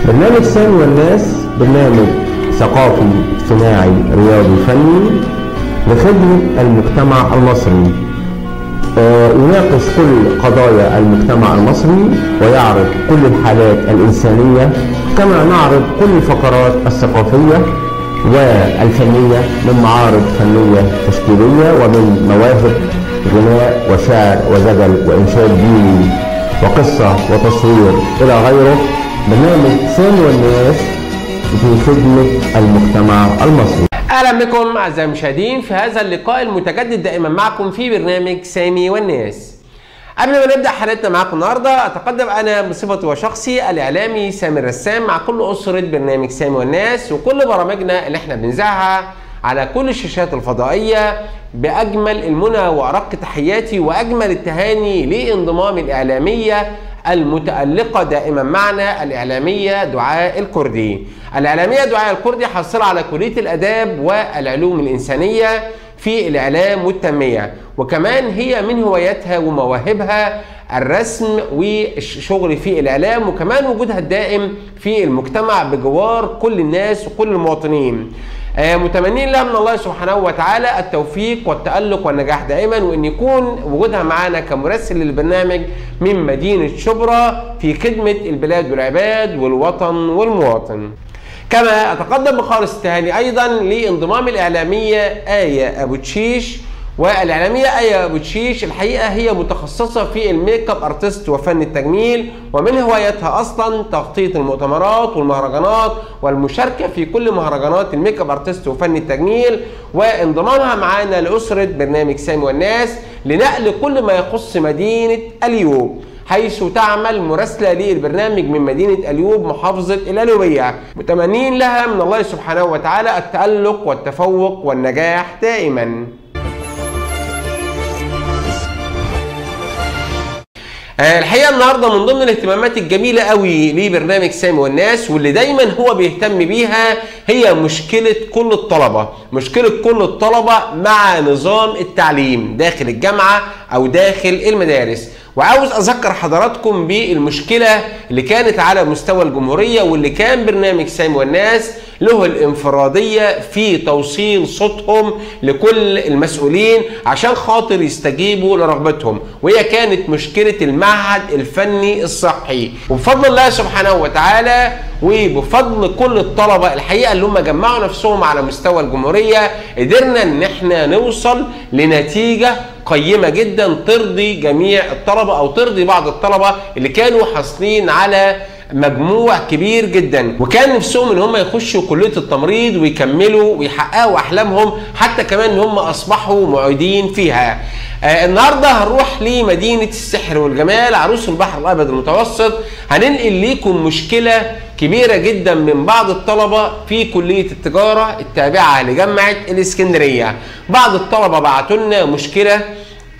برنامج سامي والناس برنامج ثقافي اجتماعي رياضي فني لخدمة المجتمع المصري. يناقش كل قضايا المجتمع المصري ويعرض كل الحالات الإنسانية، كما نعرض كل الفقرات الثقافية والفنية من معارض فنية تشكيلية ومن مواهب غناء وشعر وجدل وإنشاد ديني وقصة وتصوير إلى غيره. برنامج سامي والناس في خدمة المجتمع المصري. اهلا بكم اعزائي المشاهدين في هذا اللقاء المتجدد دائما معكم في برنامج سامي والناس. قبل ما نبدا حلقتنا معاكم النهارده اتقدم انا بصفتي وشخصي الاعلامي سامي الرسام مع كل اسره برنامج سامي والناس وكل برامجنا اللي احنا بنذاعها على كل الشاشات الفضائيه باجمل المنى وارق تحياتي واجمل التهاني لانضمام الاعلاميه المتألقة دائما معنا الإعلامية دعاء الكردي. الإعلامية دعاء الكردي حاصلة على كلية الآداب والعلوم الإنسانية في الإعلام والتنمية، وكمان هي من هواياتها ومواهبها الرسم والشغل في الإعلام، وكمان وجودها الدائم في المجتمع بجوار كل الناس وكل المواطنين. متمنين لها من الله سبحانه وتعالى التوفيق والتألق والنجاح دائما، وان يكون وجودها معانا كمراسل للبرنامج من مدينة شبرا في خدمة البلاد والعباد والوطن والمواطن. كما اتقدم بخالص التهاني ايضا لانضمام الاعلامية آية ابو تشيش. والاعلاميه آية ابو تشيش الحقيقه هي متخصصه في الميك اب ارتست وفن التجميل، ومن هوايتها اصلا تغطيه المؤتمرات والمهرجانات والمشاركه في كل مهرجانات الميك اب ارتست وفن التجميل، وانضمامها معانا لاسره برنامج سامي والناس لنقل كل ما يخص مدينه اليوب، حيث تعمل مراسله للبرنامج من مدينه اليوب محافظه القليوبيه. متمنين لها من الله سبحانه وتعالى التألق والتفوق والنجاح دائما. الحقيقه النهارده من ضمن الاهتمامات الجميله قوي لبرنامج سامي والناس واللي دايما هو بيهتم بيها هي مشكله كل الطلبه، مشكله كل الطلبه مع نظام التعليم داخل الجامعه او داخل المدارس. وعاوز اذكر حضراتكم بالمشكله اللي كانت على مستوى الجمهوريه، واللي كان برنامج سامي والناس له الانفراديه في توصيل صوتهم لكل المسؤولين عشان خاطر يستجيبوا لرغبتهم، وهي كانت مشكله المعهد الفني الصحي. وبفضل الله سبحانه وتعالى وبفضل كل الطلبه الحقيقه اللي هم جمعوا نفسهم على مستوى الجمهوريه قدرنا ان احنا نوصل لنتيجه قيمة جدا ترضي جميع الطلبة او ترضي بعض الطلبة اللي كانوا حاصلين على مجموع كبير جدا، وكان نفسهم ان هم يخشوا كلية التمريض ويكملوا ويحققوا احلامهم، حتى كمان ان هم اصبحوا معيدين فيها. النهارده هنروح لمدينة السحر والجمال عروس البحر الابيض المتوسط، هننقل ليكم مشكلة كبيرة جدا من بعض الطلبة في كلية التجارة التابعة لجامعة الاسكندرية. بعض الطلبة بعتوا لنا مشكلة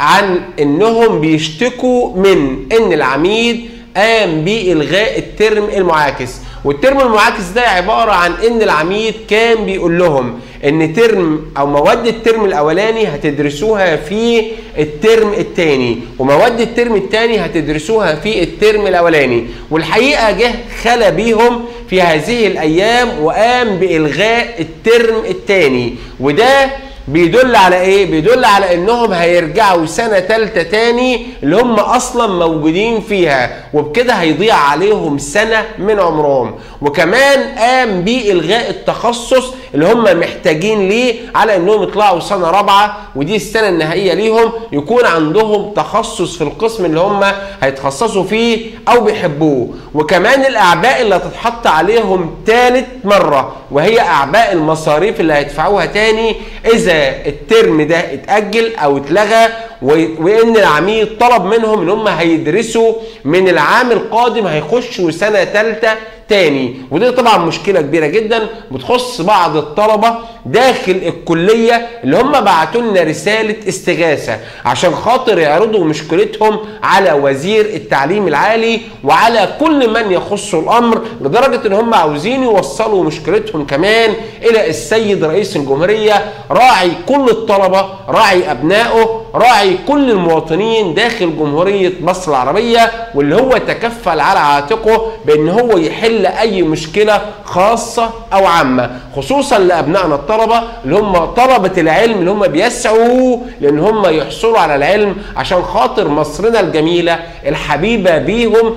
عن انهم بيشتكوا من ان العميد قام بإلغاء الترم المعاكس، والترم المعاكس ده عبارة عن ان العميد كان بيقول لهم ان ترم او مواد الترم الاولاني هتدرسوها في الترم الثاني، ومواد الترم الثاني هتدرسوها في الترم الاولاني، والحقيقة جه خلى بيهم في هذه الايام وقام بإلغاء الترم الثاني. وده بيدل على ايه؟ بيدل على انهم هيرجعوا سنة تالتة تاني اللي هم اصلا موجودين فيها، وبكده هيضيع عليهم سنة من عمرهم. وكمان قام بإلغاء التخصص اللي هم محتاجين ليه على انهم يطلعوا سنة رابعة ودي السنة النهائية ليهم يكون عندهم تخصص في القسم اللي هم هيتخصصوا فيه او بيحبوه. وكمان الاعباء اللي هتتحط عليهم تالت مرة وهي اعباء المصاريف اللي هيدفعوها تاني اذا الترم ده اتأجل او اتلغى، وان العميد طلب منهم ان هم هيدرسوا من العام القادم هيخشوا سنة تالتة تاني. ودي طبعا مشكلة كبيرة جدا بتخص بعض الطلبة داخل الكلية اللي هم بعتوا لنا رسالة استغاثة عشان خاطر يعرضوا مشكلتهم على وزير التعليم العالي وعلى كل من يخص الامر، لدرجة ان هم عاوزين يوصلوا مشكلتهم كمان الى السيد رئيس الجمهورية راعي كل الطلبة، راعي ابنائه، راعي كل المواطنين داخل جمهورية مصر العربية، واللي هو تكفل على عاتقه بأن هو يحل أي مشكلة خاصة أو عامة، خصوصا لأبنائنا الطلبة اللي هم طلبة العلم، اللي هم بيسعوا لأن هم يحصلوا على العلم عشان خاطر مصرنا الجميلة الحبيبة بيهم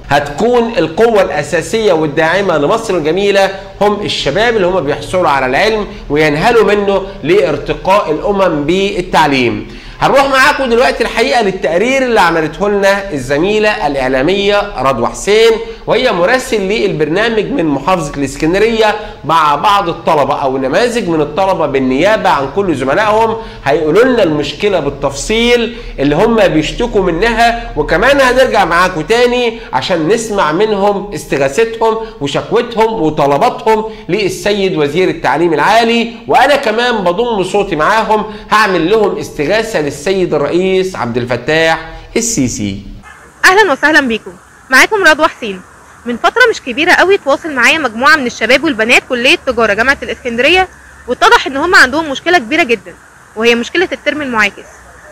هتكون القوة الأساسية والداعمة لمصر الجميلة هم الشباب اللي هم بيحصلوا على العلم وينهلوا منه لارتقاء الأمم بالتعليم. هنروح معاكم دلوقتي الحقيقة للتقرير اللي عملته لنا الزميلة الإعلامية رضوى حسين، وهي مراسل للبرنامج من محافظة الإسكندرية مع بعض الطلبة أو نماذج من الطلبة بالنيابة عن كل زملائهم. هيقولوا لنا المشكلة بالتفصيل اللي هم بيشتكوا منها، وكمان هنرجع معاكم تاني عشان نسمع منهم استغاثتهم وشكوتهم وطلباتهم للسيد وزير التعليم العالي، وأنا كمان بضم صوتي معاهم هعمل لهم استغاثة للسيد الرئيس عبد الفتاح السيسي. اهلا وسهلا بيكم، معاكم رضوى حسين. من فتره مش كبيره قوي تواصل معايا مجموعه من الشباب والبنات كليه تجاره جامعه الاسكندريه، واتضح ان هم عندهم مشكله كبيره جدا، وهي مشكله الترم المعاكس.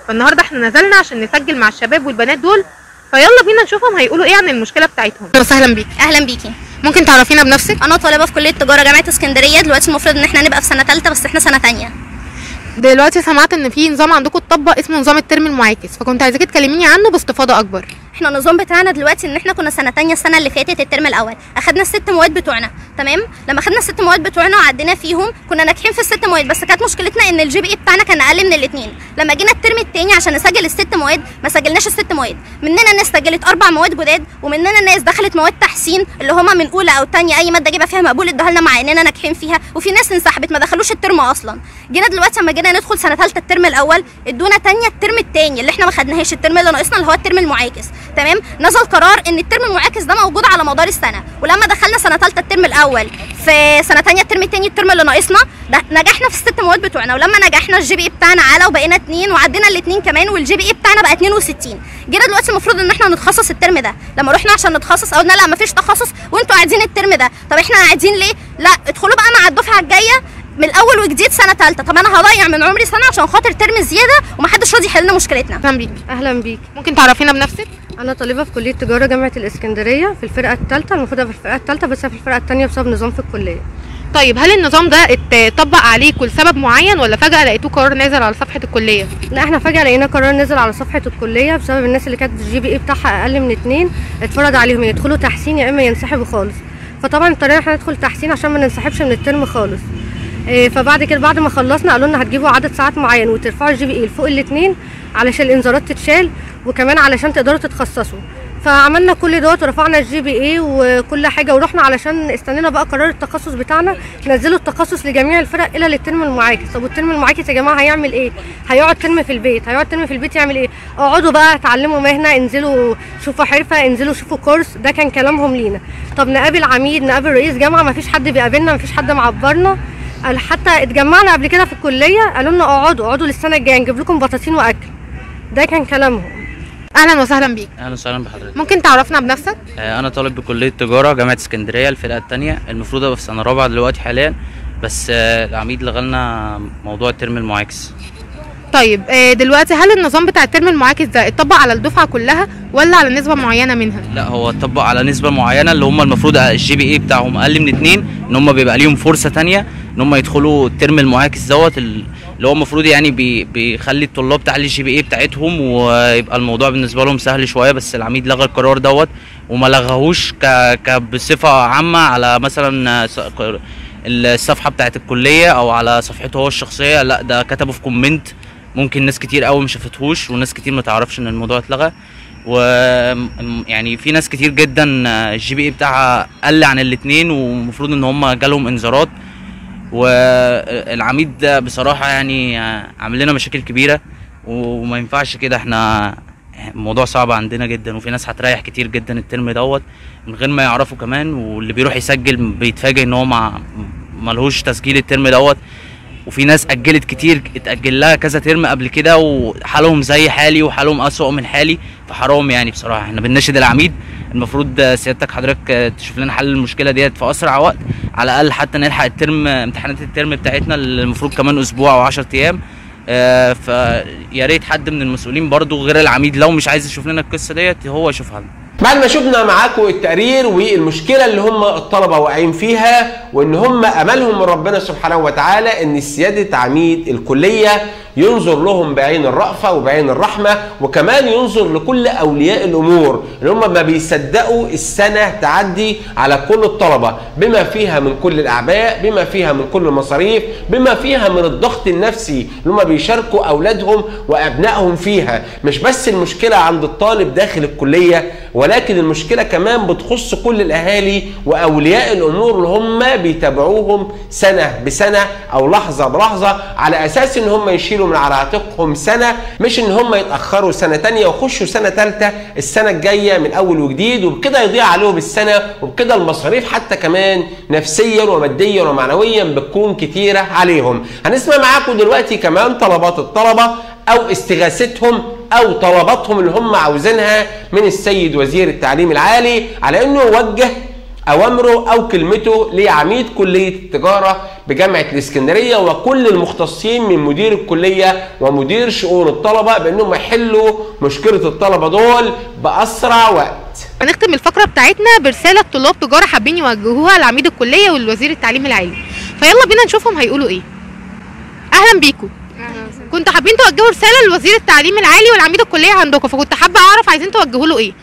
فالنهارده احنا نزلنا عشان نسجل مع الشباب والبنات دول، فيلا بينا نشوفهم هيقولوا ايه عن المشكله بتاعتهم. اهلا وسهلا بيكي. اهلا بيكي. ممكن تعرفينا بنفسك؟ انا طالبه في كليه تجاره جامعه اسكندريه، دلوقتي المفروض ان احنا نبقى في سنه ثالثه بس احنا سنه ثانيه. دلوقتي سمعت ان في نظام عندكم اتطبق اسمه نظام الترم المعاكس، فكنت عايزاكي تكلميني عنه باستفاضه اكبر. احنا النظام بتاعنا دلوقتي ان احنا كنا سنه ثانيه السنه اللي فاتت الترم الاول اخدنا الست مواد بتوعنا، تمام؟ لما اخدنا الست مواد بتوعنا وعدينا فيهم كنا ناجحين في الست مواد، بس كانت مشكلتنا ان الجي بي اي بتاعنا كان اقل من الاثنين. لما جينا الترم الثاني عشان نسجل الست مواد ما سجلناش الست مواد، مننا ناس سجلت 4 مواد جداد، ومننا ناس دخلت مواد تحسين اللي هم من اولى او ثانيه اي ماده جايبه فيها مقبول ادوها لنا مع اننا ناجحين فيها، وفي ناس انسحبت ما دخلوش الترم اصلا. جينا دلوقتي لما جينا ندخل سنه ثالثه الترم الاول ادونا ثانيه الترم الثاني اللي احنا ما خدناهاش، الترم اللي ناقصنا اللي هو الترم المعاكس، تمام؟ نزل قرار ان الترم المعاكس ده موجود على مدار السنه، ولما دخلنا سنه ثالثه الترم الاول في سنه ثانيه الترم الثاني الترم اللي ناقصنا ده نجحنا في الست مواد بتوعنا، ولما نجحنا الجي بي اي بتاعنا علا وبقينا 2 وعدينا الاثنين كمان، والجي بي اي بتاعنا بقى 62. جينا دلوقتي المفروض ان احنا نتخصص الترم ده، لما رحنا عشان نتخصص قلنا لا مفيش تخصص وانتوا قاعدين الترم ده. طب احنا قاعدين ليه؟ لا ادخلوا بقى مع الدفعه الجايه من الاول وجديد سنه ثالثه. طب انا هضيع من عمري سنه عشان خاطر ترم زياده ومحدش راضي يحل لنا مشكلتنا. اهلا بيكي. اهلا بيك. ممكن تعرفينا بنفسك؟ انا طالبه في كليه تجاره جامعه الاسكندريه في الفرقه الثالثه، المفروض في الفرقه الثالثه بس في الفرقه الثانيه بسبب نظام في الكليه. طيب هل النظام ده اتطبق عليكم لسبب معين ولا فجاه لقيتوه قرار نازل على صفحه الكليه؟ لا احنا فجاه لقينا قرار نزل على صفحه الكليه بسبب الناس اللي كانت الجي بي اي بتاعها اقل من 2 اتفرض عليهم يدخلوا تحسين يا اما ينسحبوا خالص. فطبعا اضطرينا احنا ندخل تحسين عشان ما ننسحبش من الترم خالص. فبعد كده بعد ما خلصنا قالوا لنا هتجيبوا عدد ساعات معين وترفعوا الجي بي اي لفوق الاثنين علشان الانذارات تتشال وكمان علشان تقدروا تتخصصوا. فعملنا كل دوت ورفعنا الجي بي اي وكل حاجه ورحنا علشان استنينا بقى قرار التخصص بتاعنا، نزلوا التخصص لجميع الفرق الا للترم المعاكس. طب والترم المعاكس يا جماعه هيعمل ايه؟ هيقعد ترم في البيت، يعمل ايه؟ اقعدوا بقى اتعلموا مهنه، انزلوا شوفوا حرفه، انزلوا شوفوا كورس. ده كان كلامهم لينا. طب نقابل عميد، نقابل رئيس جامعه، مفيش حد بيقابلنا، مفيش حد معبرنا. حتى اتجمعنا قبل كده في الكليه قالوا لنا اقعدوا للسنه الجايه نجيب لكم بطاطين واكل. ده كان كلامهم. اهلا وسهلا بيك. اهلا وسهلا بحضرتك. ممكن تعرفنا بنفسك؟ انا طالب بكليه تجاره جامعه اسكندريه الفرقه الثانيه، المفروض ابقى في سنه رابعه دلوقتي حاليا، بس العميد لغى لنا موضوع الترم المعاكس. طيب دلوقتي هل النظام بتاع الترم المعاكس ده اتطبق على الدفعه كلها ولا على نسبه معينه منها؟ لا هو اتطبق على نسبه معينه اللي هم المفروض الجي بي اي بتاعهم اقل من 2 ان هم بيبقى ليهم فرصه ثانيه ان هم يدخلوا الترم المعاكس دوت اللي هو المفروض يعني بيخلي الطلاب تعلي الجي بي اي بتاعتهم ويبقى الموضوع بالنسبه لهم سهل شويه، بس العميد لغى القرار دوت وما لغاهوش بصفه عامه على مثلا الصفحه بتاعت الكليه او على صفحته هو الشخصيه، لا ده كتبه في كومنت ممكن ناس كتير قوي ما شافتهوش وناس كتير ما تعرفش ان الموضوع اتلغى. ويعني في ناس كتير جدا الجي بي اي بتاعها قل عن الاثنين ومفروض ان هم جالهم انذارات، والعميد بصراحه يعني عامل لنا مشاكل كبيره وما ينفعش كده. احنا الموضوع صعب عندنا جدا وفي ناس هتريح كتير جدا الترم دوت من غير ما يعرفوا كمان، واللي بيروح يسجل بيتفاجئ ان هو ملهوش تسجيل الترم دوت، وفي ناس اجلت كتير اتاجل لها كذا ترم قبل كده وحالهم زي حالي وحالهم اسوأ من حالي، فحرام يعني بصراحه. احنا بنناشد العميد المفروض سيادتك حضرتك تشوف لنا حل المشكله ديت في اسرع وقت، على الاقل حتى نلحق الترم امتحانات الترم بتاعتنا اللي المفروض كمان اسبوع او 10 ايام فيا ريت حد من المسؤولين برضو غير العميد لو مش عايز يشوف لنا القصه ديت هو يشوفها لنا. بعد ما شفنا معاكم التقرير والمشكله اللي هم الطلبه واقعين فيها، وان هم املهم من ربنا سبحانه وتعالى ان سياده عميد الكليه ينظر لهم بعين الرأفه وبعين الرحمه، وكمان ينظر لكل اولياء الامور اللي هم ما بيصدقوا السنه تعدي على كل الطلبه بما فيها من كل الاعباء، بما فيها من كل المصاريف، بما فيها من الضغط النفسي اللي هم بيشاركوا اولادهم وابنائهم فيها. مش بس المشكله عند الطالب داخل الكليه، ولكن المشكله كمان بتخص كل الاهالي واولياء الامور اللي هم بيتابعوهم سنه بسنه او لحظه بلحظه، على اساس ان هم يشيلوا من على عاتقهم سنه، مش ان هم يتاخروا سنه ثانيه ويخشوا سنه ثالثه السنه الجايه من اول وجديد، وبكده يضيع عليهم السنه، وبكده المصاريف حتى كمان نفسيا وماديا ومعنويا بتكون كتيره عليهم. هنسمع معاكم دلوقتي كمان طلبات الطلبه او استغاثتهم او طلباتهم اللي هم عاوزينها من السيد وزير التعليم العالي، على انه يوجه اوامره او كلمته لعميد كليه التجاره بجامعه الاسكندريه وكل المختصين من مدير الكليه ومدير شؤون الطلبه بانهم يحلوا مشكله الطلبه دول باسرع وقت. هنختم الفقره بتاعتنا برساله طلاب تجاره حابين يوجهوها لعميد الكليه والوزير التعليم العالي، فيلا بينا نشوفهم هيقولوا ايه. اهلا بيكم. كنتوا حابين توجهوا رساله لوزير التعليم العالي والعميد الكليه عندكم، فكنت حابه اعرف عايزين توجهوا له ايه.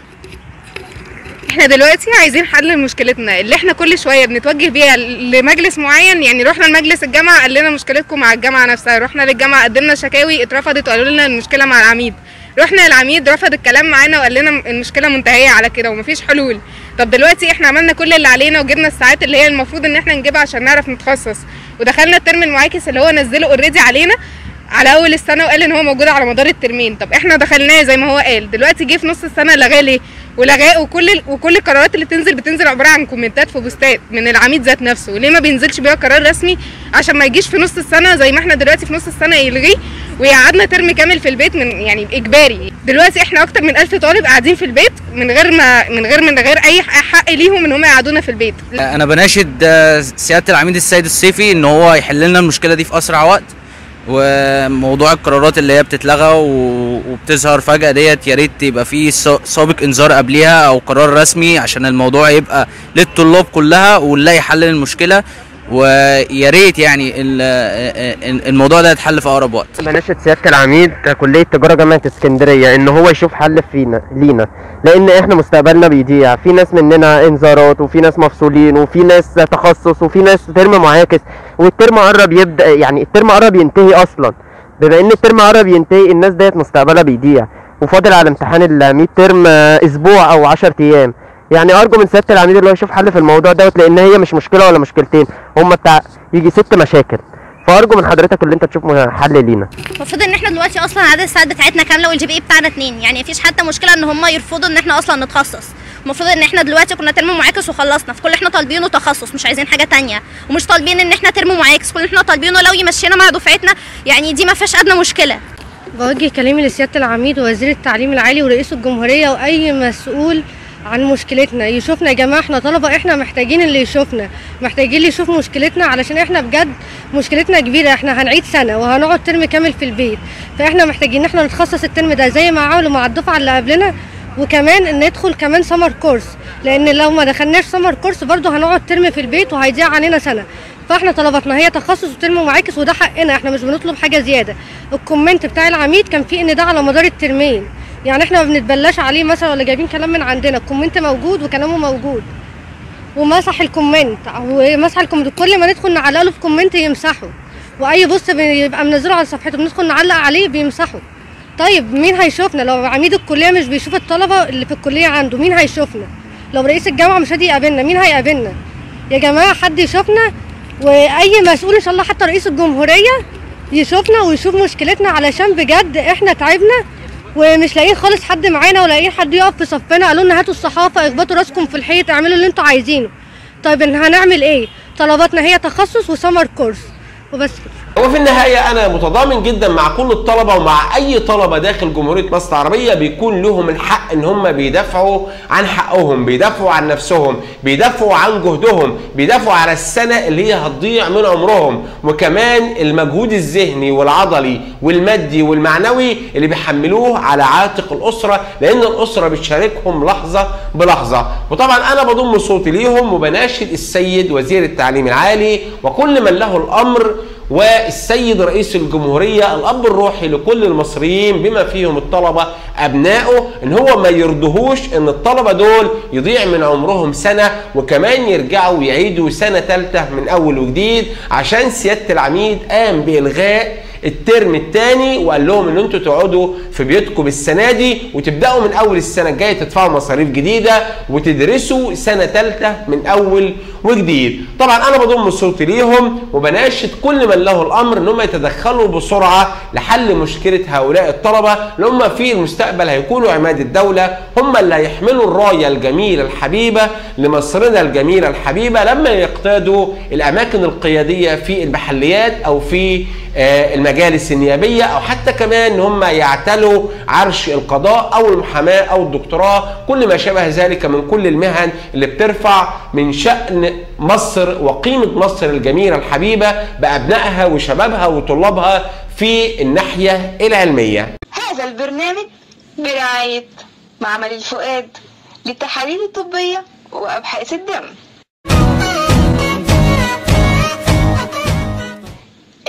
احنا دلوقتي عايزين حل لمشكلتنا اللي احنا كل شويه بنتوجه بيها لمجلس معين. يعني رحنا لمجلس الجامعه قال لنا مشكلتكم مع الجامعه نفسها، رحنا للجامعه قدمنا شكاوي اترفضت وقالوا لنا المشكله مع العميد، رحنا للعميد رفض الكلام معانا وقال لنا المشكله منتهيه على كده ومفيش حلول. طب دلوقتي احنا عملنا كل اللي علينا وجبنا الساعات اللي هي المفروض ان احنا نجيبها عشان نعرف نتخصص، ودخلنا الترم المعاكس اللي هو نزله اوريدي علينا على اول السنه وقال ان هو موجود على مدار الترمين. طب احنا دخلناه زي ما هو قال، دلوقتي جه في نص السنه لغاه ليه؟ ولغاه وكل القرارات اللي بتنزل عباره عن كومنتات في بوستات من العميد ذات نفسه، ليه ما بينزلش بيها قرار رسمي عشان ما يجيش في نص السنه زي ما احنا دلوقتي في نص السنه يلغيه ويقعدنا ترم كامل في البيت من يعني اجباري. دلوقتي احنا اكتر من 1000 طالب قاعدين في البيت من غير اي حق ليهم ان هم يقعدونا في البيت. انا بناشد سياده العميد السيد الصيفي ان هو يحل لنا المشكله دي في اسرع وقت، وموضوع القرارات اللي هي بتتلغى وبتظهر فجأة ديت يا ريت يبقى فيه سابق انذار قبليها او قرار رسمي عشان الموضوع يبقى للطلاب كلها ونلاقي حل للمشكله، ويا ريت يعني الموضوع ده يتحل في اقرب وقت. بناشد سياده العميد كليه تجاره جامعه اسكندريه ان هو يشوف حل لينا، لان احنا مستقبلنا بيضيع، في ناس مننا انذارات وفي ناس مفصولين وفي ناس تخصص وفي ناس ترم معاكس، والترم قرب يبدا، يعني الترم قرب ينتهي اصلا. بما ان الترم قرب ينتهي الناس ديت مستقبلها بيضيع، وفاضل على امتحان الميد ترم اسبوع او 10 ايام. يعني ارجو من سياده العميد اللي هو يشوف حل في الموضوع دوت، لان هي مش مشكله ولا مشكلتين، هم بتاع يجي 6 مشاكل. فارجو من حضرتك اللي انت تشوف حل لينا. المفروض ان احنا دلوقتي اصلا عدد الساعات بتاعتنا كامله والجي بي اي بتاعنا 2، يعني مفيش حتى مشكله ان هم يرفضوا ان احنا اصلا نتخصص. المفروض ان احنا دلوقتي كنا ترم معاكس وخلصنا، فكل اللي احنا طالبينه تخصص، مش عايزين حاجه ثانيه، ومش طالبين ان احنا ترم معاكس، كل اللي احنا طالبينه لو يمشينا مع دفعتنا يعني دي ما فيهاش ادنى مشكله. بوجه كلامي لسياده العميد ووزير التعليم العالي ورئيس الجمهوريه واي مسؤول عن مشكلتنا يشوفنا. يا جماعه احنا طلبه، احنا محتاجين اللي يشوفنا، محتاجين اللي يشوف مشكلتنا، علشان احنا بجد مشكلتنا كبيره، احنا هنعيد سنه وهنقعد ترم كامل في البيت، فاحنا محتاجين ان احنا نتخصص الترم ده زي ما عملوا مع الدفعه اللي قبلنا، وكمان ان ندخل كمان سمر كورس، لان لو ما دخلناش سمر كورس برضه هنقعد ترم في البيت وهيضيع علينا سنه. فاحنا طلباتنا هي تخصص وترم معاكس، وده حقنا، احنا مش بنطلب حاجه زياده. الكومنت بتاع العميد كان فيه ان ده على مدار الترمين، يعني احنا ما بنتبلاش عليه مثلا ولا جايبين كلام من عندنا، الكومنت موجود وكلامه موجود، ومسح الكومنت كل ما ندخل نعلق له في كومنت يمسحه، واي بوست بيبقى منزله على صفحته بندخل نعلق عليه بيمسحه. طيب مين هيشوفنا؟ لو عميد الكليه مش بيشوف الطلبه اللي في الكليه عنده، مين هيشوفنا؟ لو رئيس الجامعه مش هادي يقابلنا، مين هيقابلنا؟ يا جماعه حد يشوفنا، واي مسؤول ان شاء الله حتى رئيس الجمهوريه يشوفنا ويشوف مشكلتنا، علشان بجد احنا تعبنا ومش لاقيين خالص حد معانا ولا لاقيين حد يقف في صفنا. قالوا لنا هاتوا الصحافه، اخبطوا راسكم في الحيط، اعملوا اللي انتوا عايزينه. طيب هنعمل ايه؟ طلباتنا هي تخصص وسمر كورس وبس كده. وفي النهاية أنا متضامن جدا مع كل الطلبة ومع أي طلبة داخل جمهورية مصر العربية بيكون لهم الحق إن هم بيدافعوا عن حقهم، بيدافعوا عن نفسهم، بيدافعوا عن جهدهم، بيدافعوا على السنة اللي هي هتضيع من عمرهم، وكمان المجهود الذهني والعضلي والمادي والمعنوي اللي بيحملوه على عاتق الأسرة، لأن الأسرة بتشاركهم لحظة بلحظة. وطبعا أنا بضم صوتي ليهم وبناشد السيد وزير التعليم العالي وكل من له الأمر والسيد رئيس الجمهورية الأب الروحي لكل المصريين بما فيهم الطلبة أبنائه، إن هو ما يرضهوش إن الطلبة دول يضيع من عمرهم سنة وكمان يرجعوا يعيدوا سنة ثالثة من أول وجديد، عشان سيادة العميد قام بإلغاء الترم الثاني وقال لهم ان انتوا تقعدوا في بيوتكم السنه دي وتبداوا من اول السنه الجايه تدفعوا مصاريف جديده وتدرسوا سنه ثالثه من اول وجديد. طبعا انا بضم صوتي ليهم وبناشد كل من له الامر ان هم يتدخلوا بسرعه لحل مشكله هؤلاء الطلبه اللي هم في المستقبل هيكونوا عماد الدوله، هم اللي هيحملوا الرايه الجميله الحبيبه لمصرنا الجميله الحبيبه لما يقتادوا الاماكن القياديه في المحليات او في المجالس النيابيه، او حتى كمان ان هم يعتلوا عرش القضاء او المحاماه او الدكتوراه، كل ما شابه ذلك من كل المهن اللي بترفع من شأن مصر وقيمه مصر الجميله الحبيبه بابنائها وشبابها وطلابها في الناحيه العلميه. هذا البرنامج برعايه معمل الفؤاد للتحاليل الطبيه وابحاث الدم.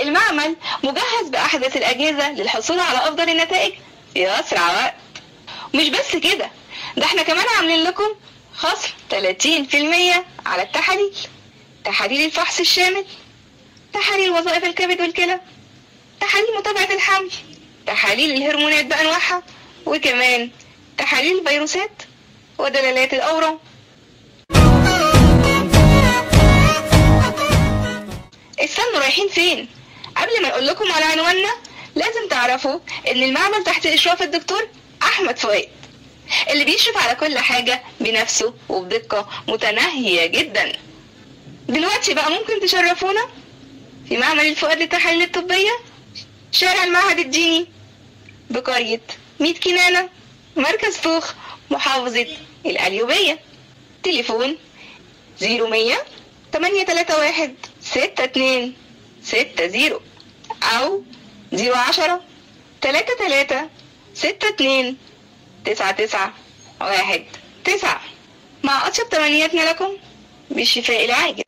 المعمل مجهز بأحدث الأجهزة للحصول على أفضل النتائج في أسرع وقت. مش بس كده، ده احنا كمان عاملين لكم خصم 30% على التحاليل، تحاليل الفحص الشامل، تحاليل وظائف الكبد والكلى، تحاليل متابعة الحمل، تحاليل الهرمونات بأنواعها، وكمان تحاليل الفيروسات ودلالات الأورام. استنوا رايحين فين؟ قبل ما اقول لكم على عنواننا لازم تعرفوا ان المعمل تحت اشراف الدكتور احمد فؤاد اللي بيشرف على كل حاجة بنفسه وبدقة متناهية جدا. دلوقتي بقى ممكن تشرفونا في معمل الفؤاد للتحاليل الطبية، شارع المعهد الديني بقرية 100 كنانة، مركز طوخ، محافظة القليوبية. تليفون 0100 831 6260 أو 010 33 62 9919 مع أطيب تمنياتنا لكم بالشفاء العاجل.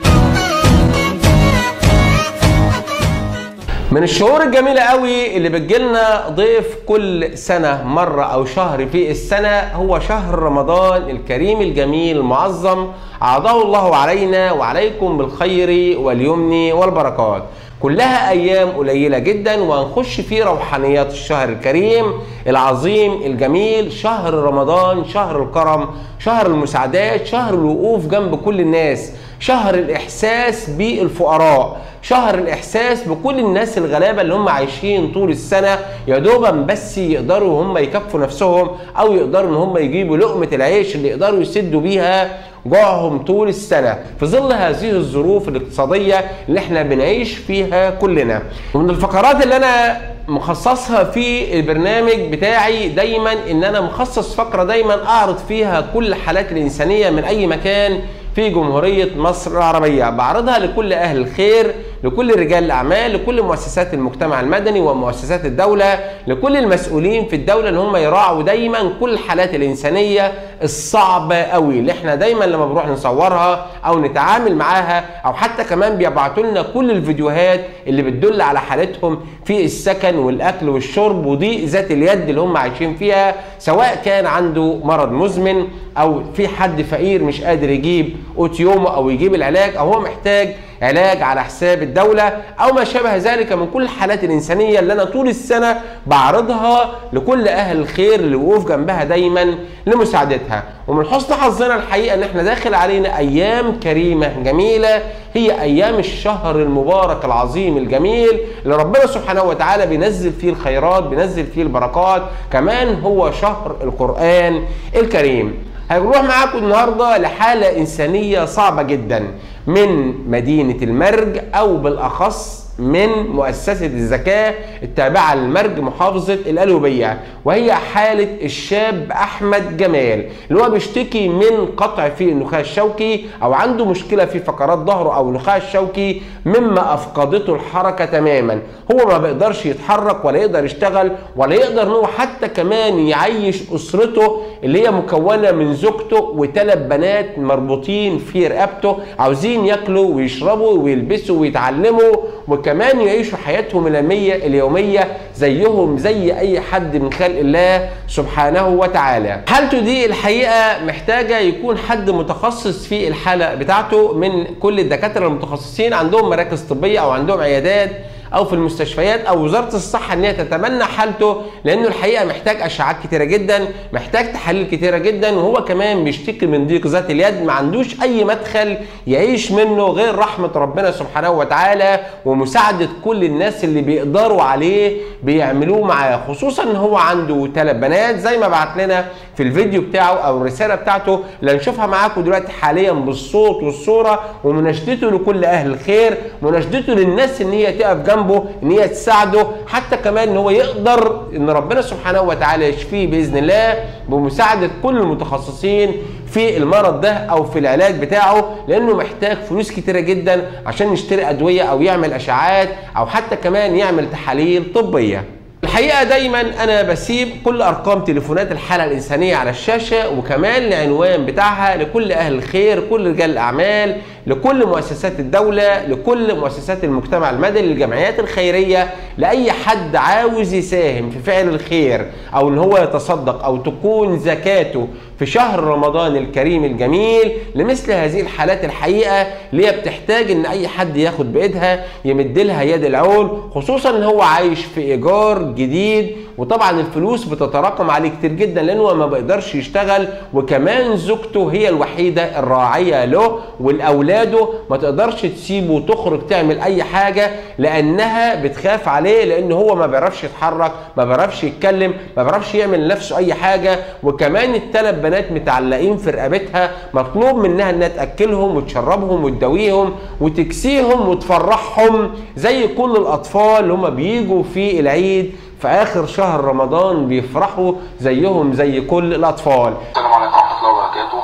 من الشعور الجميلة قوي اللي بتجيلنا ضيف كل سنة مرة أو شهر في السنة هو شهر رمضان الكريم الجميل المعظم، أعاده الله علينا وعليكم بالخير واليمن والبركات. كلها أيام قليلة جدا وهنخش في روحانيات الشهر الكريم العظيم الجميل، شهر رمضان، شهر الكرم، شهر المساعدات، شهر الوقوف جنب كل الناس، شهر الإحساس بالفقراء، شهر الإحساس بكل الناس الغلابة اللي هم عايشين طول السنة يا دوبا بس يقدروا هم يكفوا نفسهم أو يقدروا إن هم يجيبوا لقمة العيش اللي يقدروا يسدوا بيها جوعهم طول السنة في ظل هذه الظروف الاقتصادية اللي احنا بنعيش فيها كلنا. ومن الفقرات اللي أنا مخصصها في البرنامج بتاعي دايما إن أنا مخصص فقرة دايما أعرض فيها كل الحالات الإنسانية من أي مكان في جمهورية مصر العربية، بعرضها لكل أهل الخير، لكل رجال الأعمال، لكل مؤسسات المجتمع المدني ومؤسسات الدولة، لكل المسؤولين في الدولة إن هم يراعوا دايما كل الحالات الإنسانية الصعبة قوي اللي احنا دايما لما بنروح نصورها أو نتعامل معاها، أو حتى كمان بيبعتوا لنا كل الفيديوهات اللي بتدل على حالتهم في السكن والأكل والشرب وضيق ذات اليد اللي هم عايشين فيها، سواء كان عنده مرض مزمن أو في حد فقير مش قادر يجيب قوت يومه أو يجيب العلاج، أو هو محتاج علاج على حساب الدولة أو ما شابه ذلك من كل الحالات الإنسانية اللي أنا طول السنة بعرضها لكل أهل الخير للوقوف جنبها دايما لمساعدتها. ومن حسن حظنا الحقيقة إن احنا داخل علينا أيام كريمة جميلة، هي أيام الشهر المبارك العظيم الجميل اللي ربنا سبحانه وتعالى بينزل فيه الخيرات، بينزل فيه البركات، كمان هو شهر القرآن الكريم. هنروح معاكم النهارده لحالة إنسانية صعبة جدا من مدينة المرج، أو بالأخص من مؤسسة الزكاة التابعة للمرج محافظة القليوبية، وهي حالة الشاب أحمد جمال اللي هو بيشتكي من قطع في النخاع الشوكي أو عنده مشكلة في فقرات ظهره أو النخاع الشوكي مما أفقدته الحركة تماما. هو ما بيقدرش يتحرك ولا يقدر يشتغل ولا يقدر إن هو حتى كمان يعيش أسرته اللي هي مكونة من زوجته و3 بنات مربوطين في رقبته، عاوزين ياكلوا ويشربوا ويلبسوا ويتعلموا وكمان يعيشوا حياتهم اليومية زيهم زي أي حد من خلق الله سبحانه وتعالى. حالته دي الحقيقة محتاجة يكون حد متخصص في الحالة بتاعته من كل الدكاترة المتخصصين عندهم مراكز طبية أو عندهم عيادات او في المستشفيات او وزاره الصحه ان هي تتبنى حالته، لانه الحقيقه محتاج اشعاعات كتيره جدا، محتاج تحاليل كتيره جدا، وهو كمان بيشتكي من ضيق ذات اليد، ما عندوش اي مدخل يعيش منه غير رحمه ربنا سبحانه وتعالى ومساعده كل الناس اللي بيقدروا عليه بيعملوه معاه، خصوصا ان هو عنده 3 بنات زي ما بعت لنا في الفيديو بتاعه او الرساله بتاعته اللي هنشوفها معاكم دلوقتي حاليا بالصوت والصوره، ومناشدته لكل اهل الخير، مناشدته للناس ان هي تقف جنبه، ان هي تساعده، حتى كمان ان هو يقدر ان ربنا سبحانه وتعالى يشفيه باذن الله بمساعده كل المتخصصين في المرض ده او في العلاج بتاعه، لانه محتاج فلوس كتيره جدا عشان يشتري ادويه او يعمل اشعاعات او حتى كمان يعمل تحاليل طبيه. الحقيقه دايما انا بسيب كل ارقام تليفونات الحاله الانسانيه على الشاشه، وكمان العنوان بتاعها لكل اهل الخير، كل رجال الاعمال، لكل مؤسسات الدوله، لكل مؤسسات المجتمع المدني، للجمعيات الخيريه، لاي حد عاوز يساهم في فعل الخير او ان هو يتصدق او تكون زكاته في شهر رمضان الكريم الجميل لمثل هذه الحالات الحقيقه اللي هي بتحتاج ان اي حد ياخد بايدها يمد لها يد العون، خصوصا ان هو عايش في ايجار جديد وطبعا الفلوس بتتراكم عليه كتير جدا لانه ما بيقدرش يشتغل، وكمان زوجته هي الوحيده الراعيه له والاولاده ما تقدرش تسيبه وتخرج تعمل اي حاجه لانها بتخاف عليه، لان هو ما بيعرفش يتحرك، ما بيعرفش يتكلم، ما بيعرفش يعمل لنفسه اي حاجه، وكمان ال3 بنات متعلقين في رقبتها مطلوب منها انها تاكلهم وتشربهم وتداويهم وتكسيهم وتفرحهم زي كل الاطفال اللي هم بيجوا في العيد في اخر شهر رمضان بيفرحوا زيهم زي كل الاطفال. السلام عليكم ورحمه الله وبركاته.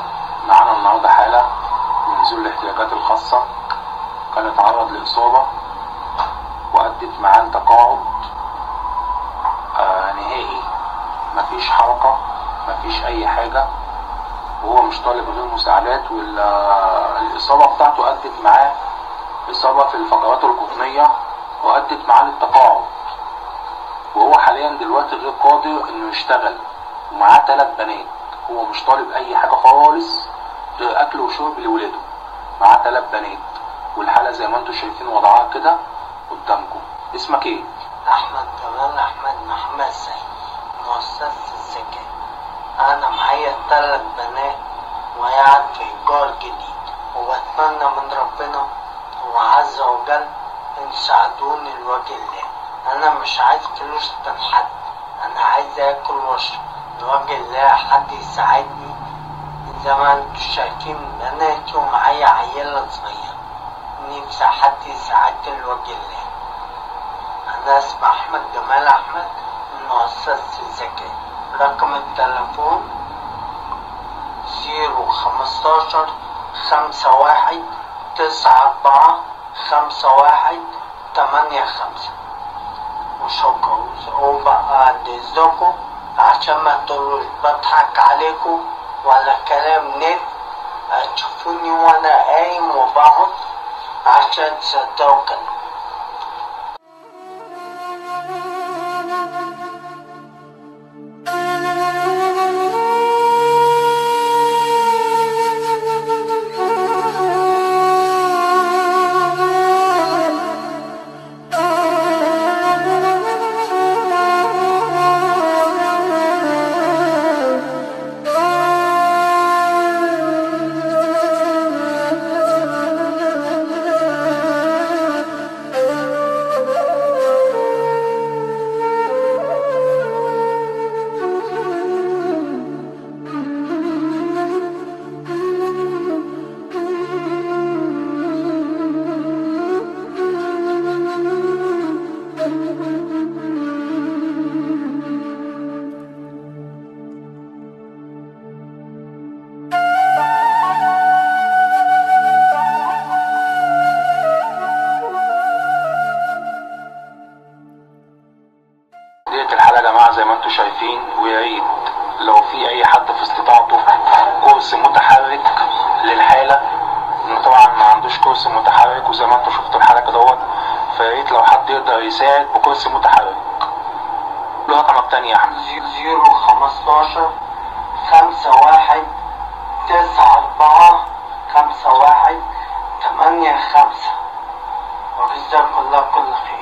معانا النهارده حاله من ذوي الاحتياجات الخاصه كان اتعرض لاصابه وادت معاه لتقاعد نهائي، مفيش حركه مفيش اي حاجه، وهو مش طالب غير مساعدات، والاصابه بتاعته ادت معاه اصابه في الفقرات القطنيه وادت معاه للتقاعد، وهو حاليا دلوقتي غير قادر انه يشتغل ومعاه 3 بنات، هو مش طالب اي حاجه خالص غير اكل وشرب لولاده، معاه 3 بنات، والحاله زي ما انتم شايفين وضعها كده قدامكم. اسمك ايه؟ احمد جمال احمد محمد سيد، مؤسسة الزكاة. انا معايا 3 بنات وقاعد في ايجار جديد، وبتمنى من ربنا وعز وجل ان يساعدوني لوجه الله. انا مش عايز فلوس من حد، انا عايز اكل واشرب لوجه الله، حد يساعدني زي ما انتم شايفين بناتي ومعايا عيالة صغيرة، نفسي حد يساعدني لوجه الله. انا اسمي احمد جمال احمد من مؤسسة الزكاة. رقم التليفون 015-51-94-51-85. وشكرا. وبقى اذنكم عشان ما تقولوش بضحك عليكم ولا كلام نت، هتشوفوني وانا قايم وبقعد عشان تصدقوا كلامي. عندوش كرسي متحرك، وزي ما انتوا شفتوا الحالة كدهوت، فياريت لو حد يقدر يساعد بكرسي متحرك. رقمك تاني يا احمد. 015 51 94 51 85. وجزاكم الله كل خير.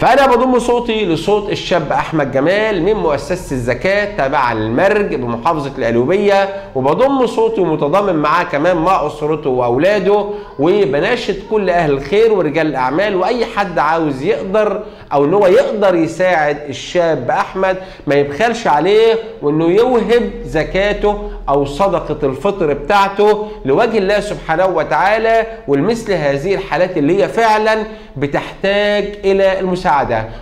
فأنا بضم صوتي لصوت الشاب أحمد جمال من مؤسسة الزكاة تابعة للمرج بمحافظة القليوبية، وبضم صوتي ومتضامن معاه كمان مع أسرته وأولاده، وبناشد كل أهل الخير ورجال الأعمال وأي حد عاوز يقدر أو إن هو يقدر يساعد الشاب أحمد ما يبخلش عليه، وإنه يوهب زكاته أو صدقة الفطر بتاعته لوجه الله سبحانه وتعالى، ولمثل هذه الحالات اللي هي فعلا بتحتاج إلى المساعدة.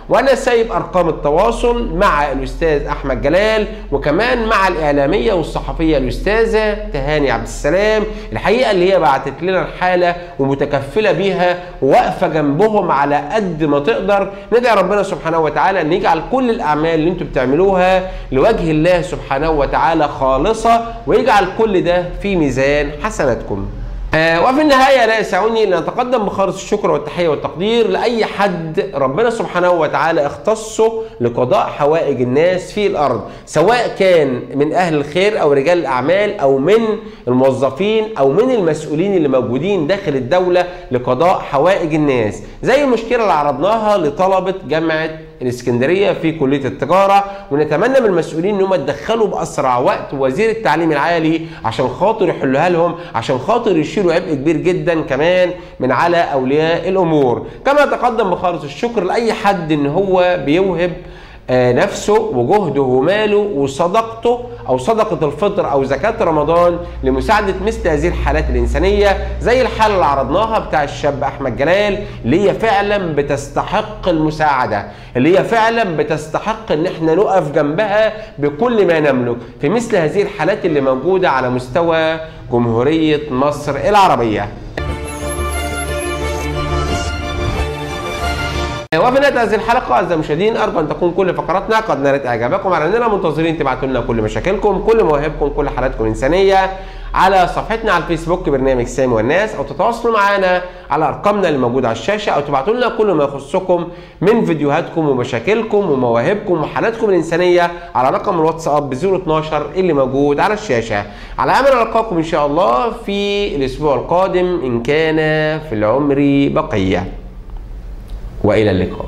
وأنا سايب أرقام التواصل مع الأستاذ أحمد جلال، وكمان مع الإعلامية والصحفية الأستاذة تهاني عبد السلام، الحقيقة اللي هي بعتت لنا الحالة ومتكفلة بيها وواقفة جنبهم على قد ما تقدر. ندعي ربنا سبحانه وتعالى أن يجعل كل الأعمال اللي انتم بتعملوها لوجه الله سبحانه وتعالى خالصة، ويجعل كل ده في ميزان حسناتكم. وفي النهاية لا يسعني أن أتقدم بخالص الشكر والتحية والتقدير لأي حد ربنا سبحانه وتعالى اختصه لقضاء حوائج الناس في الأرض، سواء كان من أهل الخير أو رجال الأعمال أو من الموظفين أو من المسؤولين اللي موجودين داخل الدولة لقضاء حوائج الناس، زي المشكلة اللي عرضناها لطلبة جامعة الاسكندريه في كليه التجاره. ونتمنى من المسؤولين ان هم يتدخلوا باسرع وقت وزير التعليم العالي عشان خاطر يحلوها لهم، عشان خاطر يشيلوا عبء كبير جدا كمان من على اولياء الامور. كما تقدم بخالص الشكر لاي حد ان هو بيوهب نفسه وجهده وماله وصدقته او صدقه الفطر او زكاه رمضان لمساعده مثل هذه الحالات الانسانيه، زي الحاله اللي عرضناها بتاع الشاب احمد جلال، اللي هي فعلا بتستحق المساعده، اللي هي فعلا بتستحق ان احنا نقف جنبها بكل ما نملك في مثل هذه الحالات اللي موجوده على مستوى جمهوريه مصر العربيه. وفي نهاية هذه الحلقة أعزائي المشاهدين، أرجو أن تكون كل فقراتنا قد نالت إعجابكم، على أننا منتظرين تبعتوا لنا كل مشاكلكم، كل مواهبكم، كل حالاتكم الإنسانية على صفحتنا على الفيسبوك برنامج سامي والناس، أو تتواصلوا معنا على أرقامنا اللي موجودة على الشاشة، أو تبعتوا لنا كل ما يخصكم من فيديوهاتكم ومشاكلكم ومواهبكم وحالاتكم الإنسانية على رقم الواتساب ب 012 اللي موجود على الشاشة. على أمل ألقاكم إن شاء الله في الأسبوع القادم إن كان في العمر بقية، وإلى اللقاء.